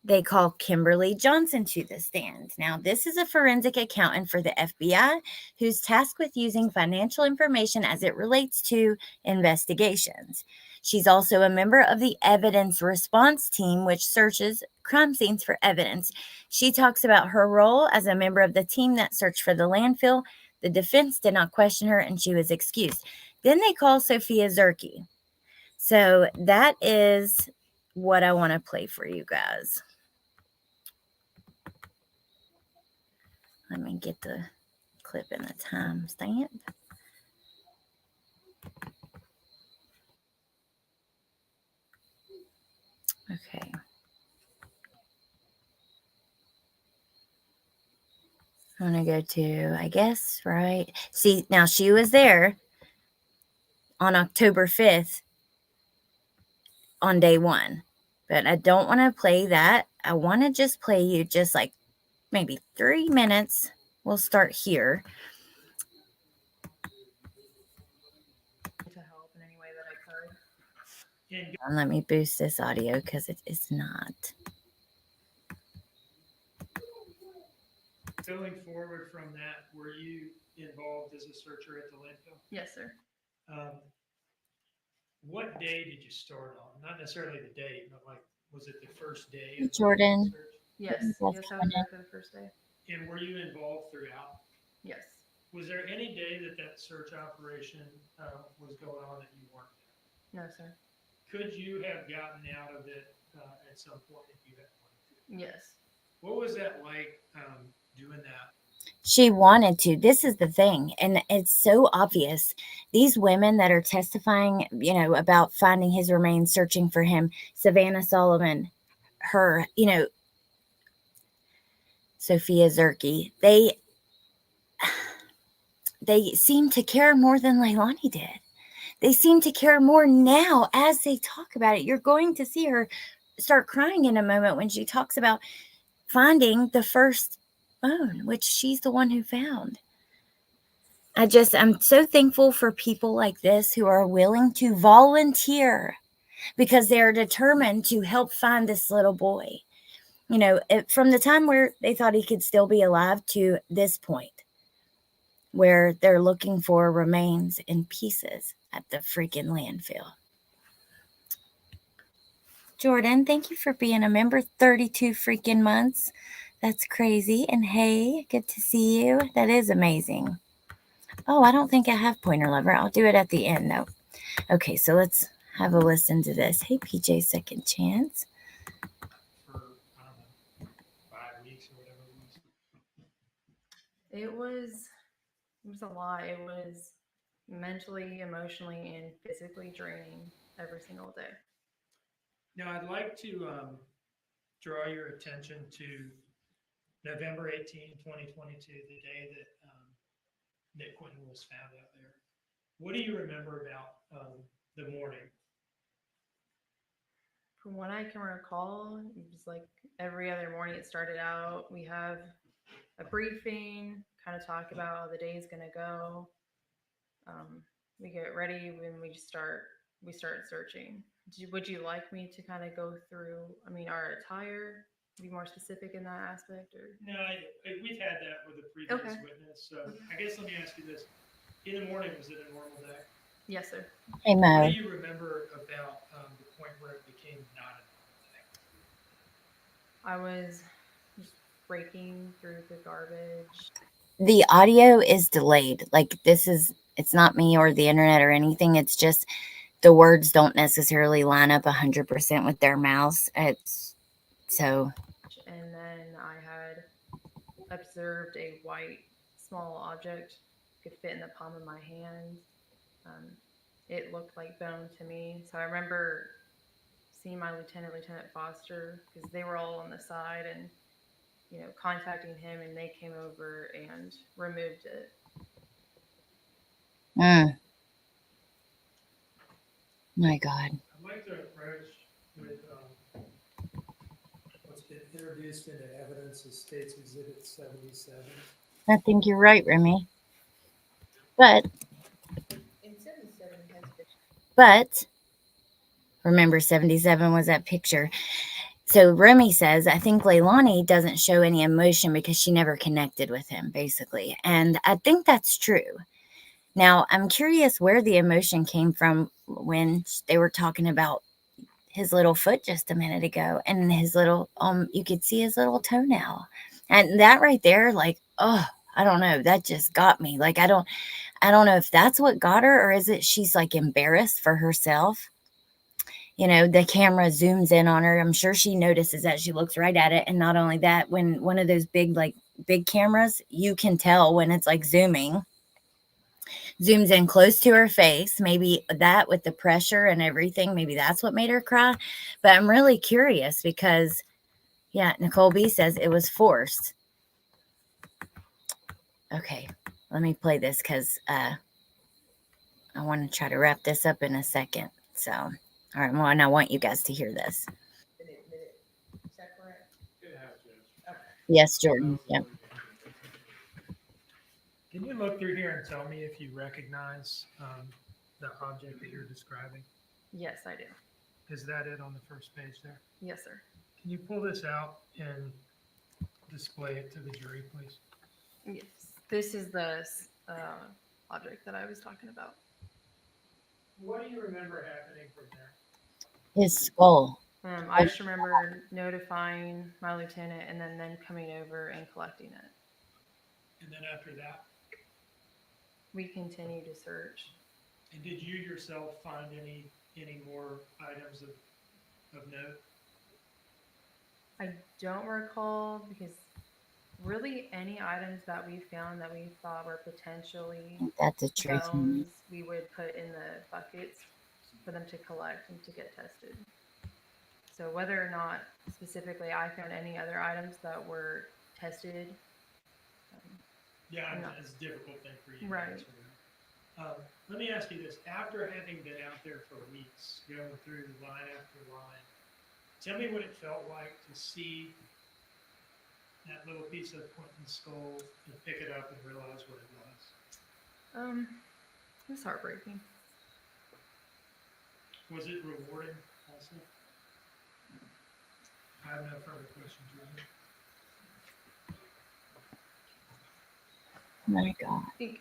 A: they call Kimberly Johnson to the stand. Now, this is a forensic accountant for the FBI who's tasked with using financial information as it relates to investigations. She's also a member of the evidence response team, which searches crime scenes for evidence. She talks about her role as a member of the team that searched for the landfill. The defense did not question her, and she was excused. Then they call Sophia Zerki. So that is what I want to play for you guys. Let me get the clip and the timestamp. Okay. I'm going to go to, I guess, right? See, now she was there on October 5th on day 1. But I don't want to play that. I want to just play you just like maybe 3 minutes. We'll start here.
D: To help in any way that I could.
B: And
A: Let me boost this audio because it's not.
B: going forward from that, were you involved as a searcher at the landfill?
D: Yes, sir.
B: What day did you start on? Not necessarily the date, but like, was it the first day of the
A: Jordan.
B: search?
D: Yes.
A: Yes,
D: Yes, I was there for the first day.
B: And were you involved throughout?
D: Yes.
B: Was there any day that search operation was going on that you weren't there?
D: No, sir.
B: Could you have gotten out of it at some point if you had wanted to?
D: Yes.
B: What was that like doing that?
A: She wanted to. This is the thing. And it's so obvious. These women that are testifying, about finding his remains, searching for him, Savannah Solomon, her, Sophia Zerki, they seem to care more than Leilani did. They seem to care more now as they talk about it. You're going to see her start crying in a moment when she talks about finding the first bone, which she's the one who found. I'm so thankful for people like this who are willing to volunteer because they are determined to help find this little boy. From the time where they thought he could still be alive to this point where they're looking for remains in pieces at the freaking landfill. Jordan, thank you for being a member 32 freaking months. That's crazy. And hey, good to see you. That is amazing. Oh, I don't think I have Pointer Lover. I'll do it at the end though. Okay, so let's have a listen to this. Hey, PJ, Second Chance.
B: For, I don't know, 5 weeks or whatever it was.
G: It was a lot. It was mentally, emotionally, and physically draining every single day.
B: Now, I'd like to draw your attention to November 18, 2022, the day that Nick Quinton was found out there. What do you remember about the morning?
G: From what I can recall, it was like every other morning it started out. We have a briefing, kind of talk about how the day is going to go. We get ready when we start searching. Would you like me to kind of go through, our attire, be more specific in that aspect? Or
B: No, we've had that with a previous
G: Okay.
B: witness. So I guess let me ask you this. In the morning, was it a normal day?
G: Yes, sir.
A: Hey,
B: What
A: Mo.
B: do you remember about the point where it became not a normal day?
G: I was just breaking through the garbage.
A: The audio is delayed. Like it's not me or the internet or anything. It's just the words don't necessarily line up 100% with their mouths. It's so.
G: And then I had observed a white small object, could fit in the palm of my hand. It looked like bone to me. So I remember seeing my Lieutenant Foster, because they were all on the side, and contacting him, and they came over and removed it.
A: My God.
B: I'd like to approach with what's been introduced into evidence as State's Exhibit 77.
A: I think you're right, Remy. But
E: In 77 has been.
A: But remember, 77 was that picture. So Remy says, I think Leilani doesn't show any emotion because she never connected with him, basically. And I think that's true. Now, I'm curious where the emotion came from when they were talking about his little foot just a minute ago, and his little, you could see his little toenail. And that right there, like, oh, I don't know. That just got me. Like, I don't know if that's what got her, or is it she's like embarrassed for herself. The camera zooms in on her. I'm sure she notices that. She looks right at it. And not only that, when one of those big cameras, you can tell when it's like zooms in close to her face. Maybe that with the pressure and everything, maybe that's what made her cry. But I'm really curious because, yeah, Nicole B says it was forced. Okay, let me play this because I want to try to wrap this up in a second. So, all right, well, and I want you guys to hear this.
E: Is that correct?
F: It has to.
E: Okay.
A: Yes, Jordan. Yep.
B: Can you look through here and tell me if you recognize the object that you're describing?
G: Yes, I do.
B: Is that it on the first page there?
G: Yes, sir.
B: Can you pull this out and display it to the jury, please?
G: Yes. This is the object that I was talking about.
B: What do you remember happening from there?
A: His skull.
G: I just remember notifying my lieutenant and then coming over and collecting it.
B: And then after that?
G: We continued to search.
B: And did you yourself find any more items of note?
G: I don't recall because really any items that we found that we thought were potentially
A: That's a truth.
G: bones, we would put in the buckets for them to collect and to get tested. So whether or not specifically I found any other items that were tested,
B: Yeah,
G: No.
B: it's a difficult thing for you. to
G: Right.
B: answer. Let me ask you this: after having been out there for weeks, going through line after line, tell me what it felt like to see that little piece of Quentin's skull and pick it up and realize what it was.
G: it was heartbreaking.
B: Was it rewarding also? I have no further questions.
A: My God.
G: I think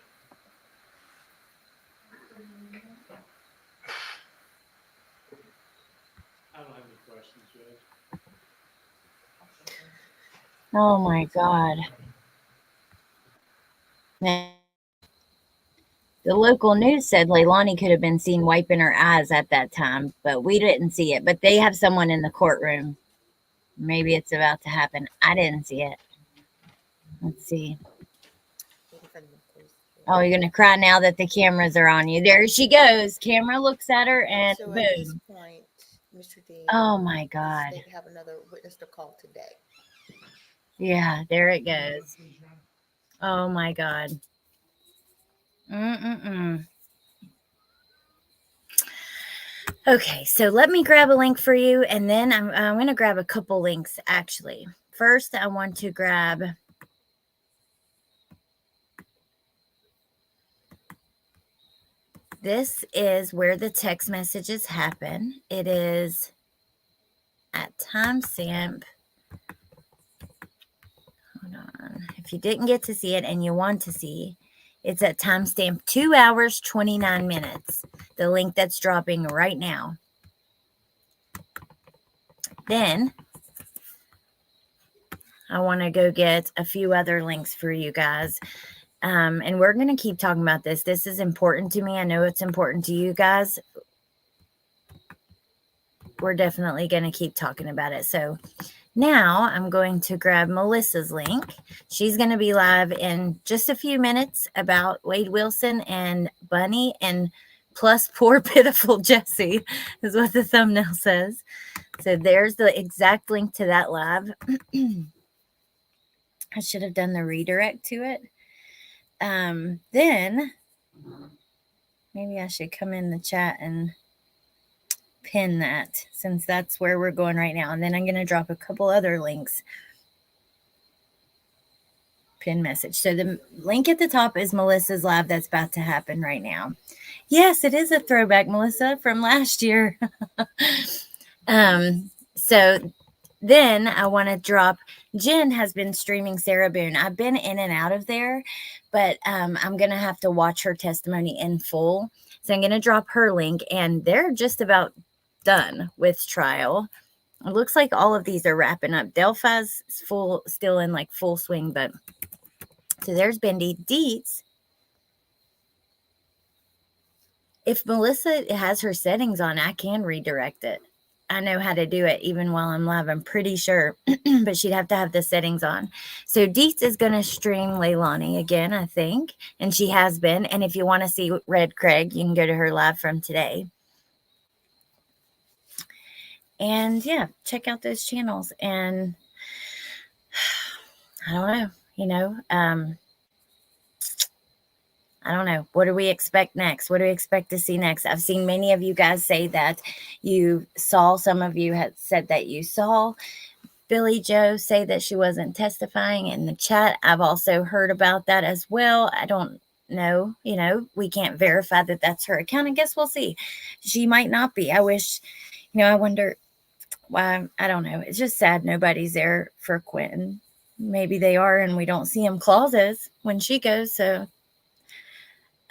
F: I don't have any questions, Judge.
A: Oh my God. Now, the local news said Leilani could have been seen wiping her eyes at that time, but we didn't see it. But they have someone in the courtroom. Maybe it's about to happen. I didn't see it. Let's see. Oh, you're going to cry now that the cameras are on you. There she goes. Camera looks at her and
E: So at this
A: boom.
E: point, Mr. Dean.
A: Oh my God.
E: They have another witness to call today.
A: Yeah, there it goes. Oh my God. Okay, so let me grab a link for you, and then I'm going to grab a couple links actually. First, I want to grab this is where the text messages happen. It is at timestamp. Hold on. If you didn't get to see it and you want to see, it's at timestamp 2 hours, 29 minutes. The link that's dropping right now. Then I want to go get a few other links for you guys. And we're going to keep talking about this. This is important to me. I know it's important to you guys. We're definitely going to keep talking about it. So now I'm going to grab Melissa's link. She's going to be live in just a few minutes about Wade Wilson and Bunny and plus poor pitiful Jesse is what the thumbnail says. So there's the exact link to that live. I should have done the redirect to it. Then maybe I should come in the chat and pin that since that's where we're going right now. And then I'm going to drop a couple other links. Pin message. So the link at the top is Melissa's live that's about to happen right now. Yes, it is a throwback, Melissa, from last year. So then I want to drop, Jen has been streaming Sarah Boone. I've been in and out of there, but I'm going to have to watch her testimony in full. So I'm going to drop her link, and they're just about done with trial. It looks like all of these are wrapping up. Delphi's still in like full swing, but so there's Bendy Deets. If Melissa has her settings on, I can redirect it. I know how to do it even while I'm live, I'm pretty sure, but she'd have to have the settings on. So Deets is going to stream Leilani again, I think, and she has been. And if you want to see Red Craig, you can go to her live from today. And yeah, check out those channels. And I don't know, I don't know. What do we expect next? What do we expect to see next? I've seen many of you guys say that some of you had said that you saw Billy Joe say that she wasn't testifying in the chat. I've also heard about that as well. I don't know. We can't verify that that's her account. I guess we'll see. She might not be. I wish, I wonder why. I don't know. It's just sad nobody's there for Quentin. Maybe they are and we don't see him clauses when she goes. So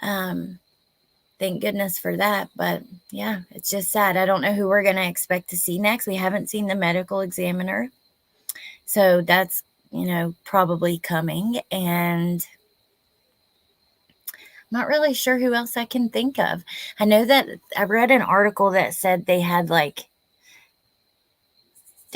A: thank goodness for that. But yeah, it's just sad. I don't know who we're going to expect to see next. We haven't seen the medical examiner. So that's, probably coming. And I'm not really sure who else I can think of. I know that I read an article that said they had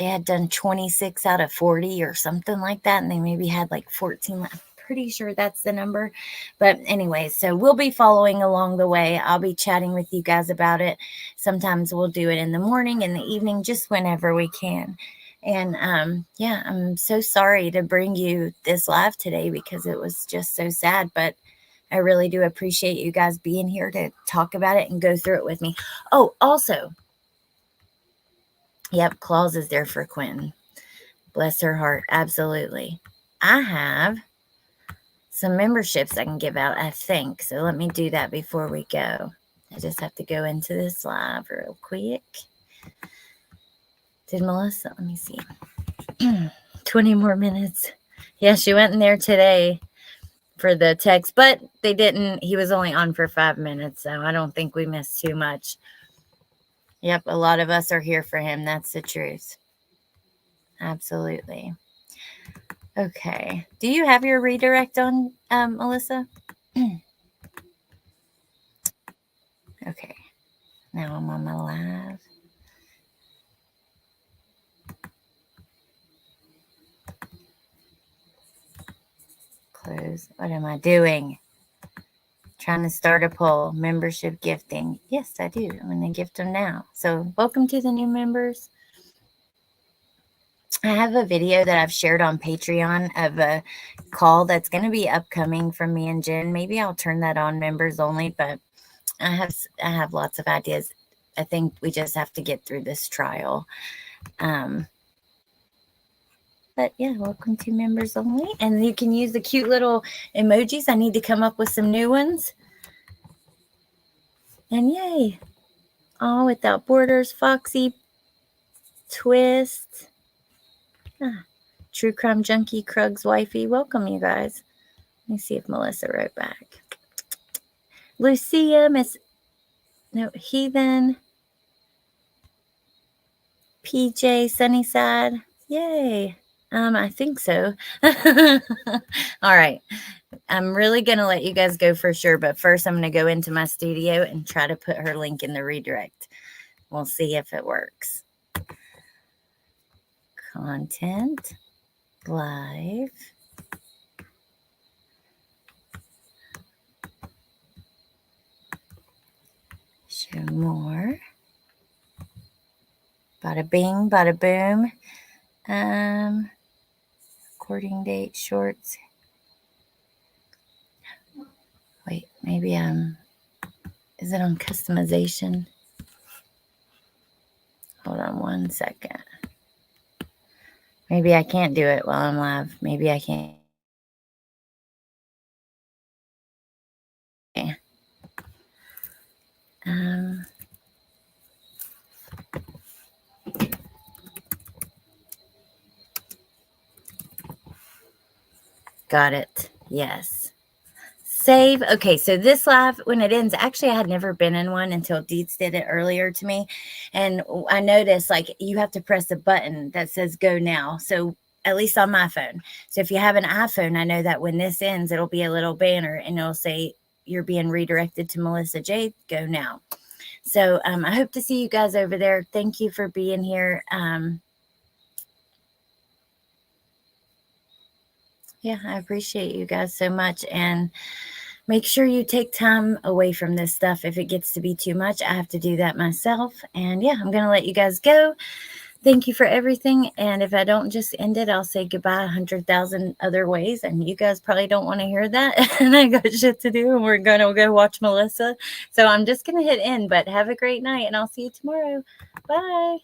A: they had done 26 out of 40 or something like that, and they maybe had like 14. I'm pretty sure that's the number. But anyway, so we'll be following along the way. I'll be chatting with you guys about it. Sometimes we'll do it in the morning, in the evening, just whenever we can. And yeah, I'm so sorry to bring you this live today because it was just so sad, but I really do appreciate you guys being here to talk about it and go through it with me. Oh, also, yep, Claus is there for Quentin. Bless her heart. Absolutely. I have some memberships I can give out, I think. So let me do that before we go. I just have to go into this live real quick. Did Melissa? Let me see. 20 more minutes. Yeah, she went in there today for the text, but they didn't. He was only on for 5 minutes, so I don't think we missed too much. Yep, a lot of us are here for him. That's the truth. Absolutely. Okay. Do you have your redirect on, Melissa? Okay. Now I'm on my live. Close. What am I doing? Trying to start a poll. Membership gifting. Yes, I do. I'm going to gift them now. So welcome to the new members. I have a video that I've shared on Patreon of a call that's going to be upcoming from me and Jen. Maybe I'll turn that on members only, but I have lots of ideas. I think we just have to get through this trial. But yeah, welcome to members only. And you can use the cute little emojis. I need to come up with some new ones. And yay. Oh, Without Borders, Foxy, Twist. True Crime Junkie, Krug's Wifey. Welcome, you guys. Let me see if Melissa wrote back. Lucia, Heathen. PJ, Sunnyside. Yay. I think so. All right. I'm really going to let you guys go for sure, but first I'm going to go into my studio and try to put her link in the redirect. We'll see if it works. Content. Live. Show more. Bada bing, bada boom. Recording date, shorts. Wait, maybe is it on customization? Hold on 1 second. Maybe I can't do it while I'm live. Maybe I can't. Okay. Got it. Yes. Save. Okay, so this live, when it ends, actually I had never been in one until Deets did it earlier to me. And I noticed like you have to press a button that says go now. So at least on my phone. So if you have an iPhone, I know that when this ends, it'll be a little banner and it'll say you're being redirected to Melissa J. Go now. So I hope to see you guys over there. Thank you for being here. Yeah, I appreciate you guys so much. And make sure you take time away from this stuff. If it gets to be too much, I have to do that myself. And yeah, I'm going to let you guys go. Thank you for everything. And if I don't just end it, I'll say goodbye 100,000 other ways. And you guys probably don't want to hear that. And I got shit to do. And we're going to go watch Melissa. So I'm just going to hit end. But have a great night. And I'll see you tomorrow. Bye.